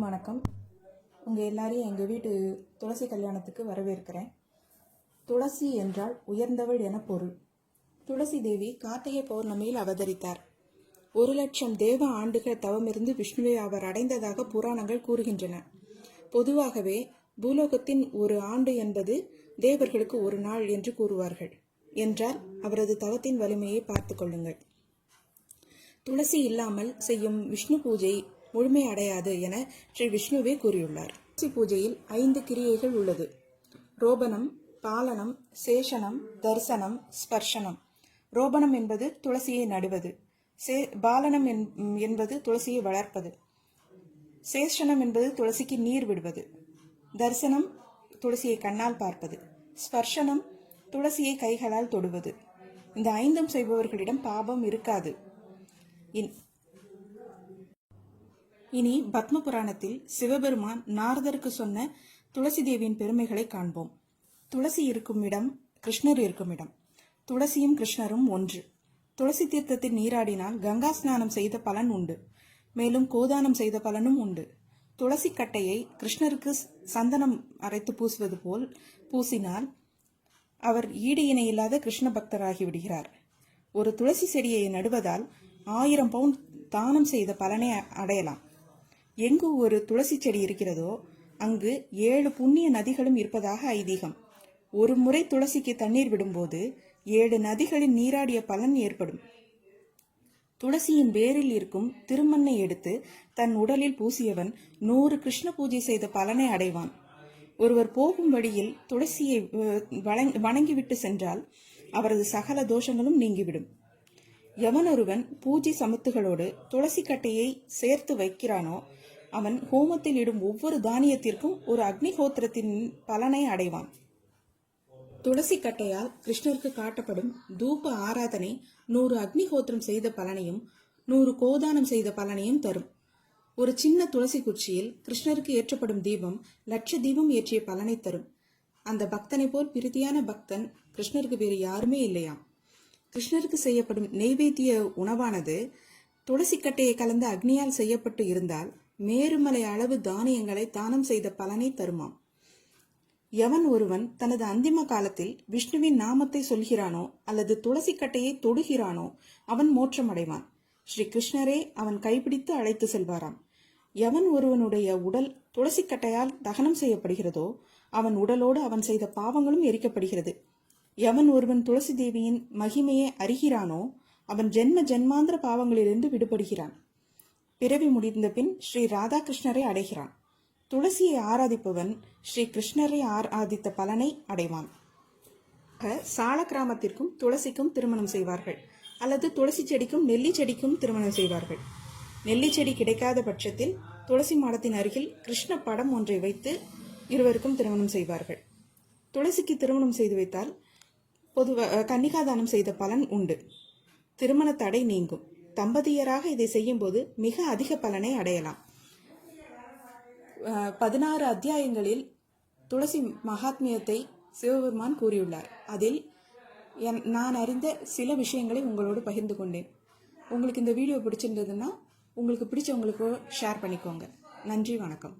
வணக்கம். உங்கள் எல்லாரையும் எங்கள் வீட்டு துளசி கல்யாணத்துக்கு வரவேற்கிறேன். துளசி என்றால் உயர்ந்தவள் என பொருள். துளசி தேவி கார்த்திகை பௌர்ணமியில் அவதரித்தார். 1,00,000 தேவ ஆண்டுகள் தவமிருந்து விஷ்ணுவை அவர் அடைந்ததாக புராணங்கள் கூறுகின்றன. பொதுவாகவே பூலோகத்தின் ஒரு ஆண்டு என்பது தேவர்களுக்கு ஒரு நாள் என்று கூறுவார்கள். என்றால் அவரது தவத்தின் வலிமையை பார்த்து கொள்ளுங்கள். துளசி இல்லாமல் செய்யும் விஷ்ணு பூஜை முழுமை அடையாது என ஸ்ரீ விஷ்ணுவே கூறியுள்ளார். துளசி பூஜையில் 5 கிரியைகள் உள்ளது. ரோபணம், பாலனம், சேஷனம், தரிசனம், ஸ்பர்ஷனம். ரோபணம் என்பது துளசியை நடுவது. பாலனம் என்பது துளசியை வளர்ப்பது. சேஷனம் என்பது துளசிக்கு நீர் விடுவது. தரிசனம் துளசியை கண்ணால் பார்ப்பது. ஸ்பர்ஷனம் துளசியை கைகளால் தொடுவது. இந்த 5ம் செய்பவர்களிடம் பாபம் இருக்காது. இனி பத்ம புராணத்தில் சிவபெருமான் நாரதருக்கு சொன்ன துளசி தேவியின் பெருமைகளை காண்போம். துளசி இருக்கும் இடம் கிருஷ்ணர் இருக்கும் இடம். துளசியும் கிருஷ்ணரும் ஒன்று. துளசி தீர்த்தத்தில் நீராடினால் கங்கா ஸ்நானம் செய்த பலன் உண்டு. மேலும் கோதானம் செய்த பலனும் உண்டு. துளசி கட்டையை கிருஷ்ணருக்கு சந்தனம் அரைத்து பூசுவது போல் பூசினால் அவர் ஈடு இணையில்லாத கிருஷ்ண பக்தராகி விடுகிறார். ஒரு துளசி செடியை நடுவதால் 1000 பவுண்ட் தானம் செய்த பலனை அடையலாம். எங்கு ஒரு துளசி செடி இருக்கிறதோ அங்கு 7 புண்ணிய நதிகளும் இருப்பதாக ஐதீகம். ஒரு முறை துளசிக்கு தண்ணீர் விடும்போது 7 நதிகளின் நீராடிய பலன் ஏற்படும். துளசியின் வேரில் இருக்கும் திருமண்ணை எடுத்து தன் உடலில் பூசியவன் 100 கிருஷ்ண பூஜை செய்த பலனை அடைவான். ஒருவர் போகும் வழியில் துளசியை வணங்கிவிட்டு சென்றால் அவரது சகல தோஷங்களும் நீங்கிவிடும். எவனொருவன் பூஜை சமத்துகளோடு துளசி கட்டையை சேர்த்து வைக்கிறானோ அவன் ஹோமத்தில் இடும் ஒவ்வொரு தானியத்திற்கும் ஒரு அக்னிஹோத்திரத்தின் பலனை அடைவான். துளசி கட்டையால் கிருஷ்ணருக்கு காட்டப்படும் தூப ஆராதனை 100 அக்னிஹோத்திரம் செய்த பலனையும் 100 கோதானம் செய்த பலனையும் தரும். ஒரு சின்ன துளசி குச்சியில் கிருஷ்ணருக்கு ஏற்றப்படும் தீபம் 1,00,000 தீபம் ஏற்றிய பலனை தரும். அந்த பக்தனை போல் பிரீதியான பக்தன் கிருஷ்ணருக்கு வேறு யாருமே இல்லையாம். கிருஷ்ணருக்கு செய்யப்படும் நெய்வேத்திய உணவானது துளசி கட்டையை கலந்த அக்னியால் செய்யப்பட்டு இருந்தால் மேருமலை அளவு தானியங்களை தானம் செய்த பலனை தருமாம். எவன் ஒருவன் தனது அந்திம காலத்தில் விஷ்ணுவின் நாமத்தை சொல்கிறானோ அல்லது துளசி கட்டையை தொடுகிறானோ அவன் மோட்சம் அடைவான். ஸ்ரீ கிருஷ்ணரே அவன் கைப்பிடித்து அழைத்து செல்வாராம். எவன் ஒருவனுடைய உடல் துளசி கட்டையால் தகனம் செய்யப்படுகிறதோ அவன் உடலோடு அவன் செய்த பாவங்களும் எரிக்கப்படுகிறது. எவன் ஒருவன் துளசி தேவியின் மகிமையை அறிகிறானோ அவன் ஜென்ம ஜென்மாந்திர பாவங்களிலிருந்து விடுபடுகிறான். பிறவி முடிந்த பின் ஸ்ரீ ராதாகிருஷ்ணரை அடைகிறான். துளசியை ஆராதிப்பவன் ஸ்ரீ கிருஷ்ணரை ஆராதித்த பலனை அடைவான். சால கிராமத்திற்கும் துளசிக்கும் திருமணம் செய்வார்கள் அல்லது துளசி செடிக்கும் நெல்லி செடிக்கும் திருமணம் செய்வார்கள். நெல்லி செடி கிடைக்காத பட்சத்தில் துளசி மாடத்தின் அருகில் கிருஷ்ண படம் ஒன்றை வைத்து இருவருக்கும் திருமணம் செய்வார்கள். துளசிக்கு திருமணம் செய்து வைத்தால் கன்னிகாதானம் செய்த பலன் உண்டு. திருமண தடை நீங்கும். தம்பதியராக இதை செய்யும் போது மிக அதிக பலனை அடையலாம். 16 அத்தியாயங்களில் துளசி மகாத்மியத்தை சிவபெருமான் கூறியுள்ளார். அதில் நான் அறிந்த சில விஷயங்களை உங்களோடு பகிர்ந்து கொண்டேன். உங்களுக்கு இந்த வீடியோ பிடிச்சிருந்ததுன்னா உங்களுக்கு பிடிச்சவங்களுக்கு ஷேர் பண்ணிக்கோங்க. நன்றி, வணக்கம்.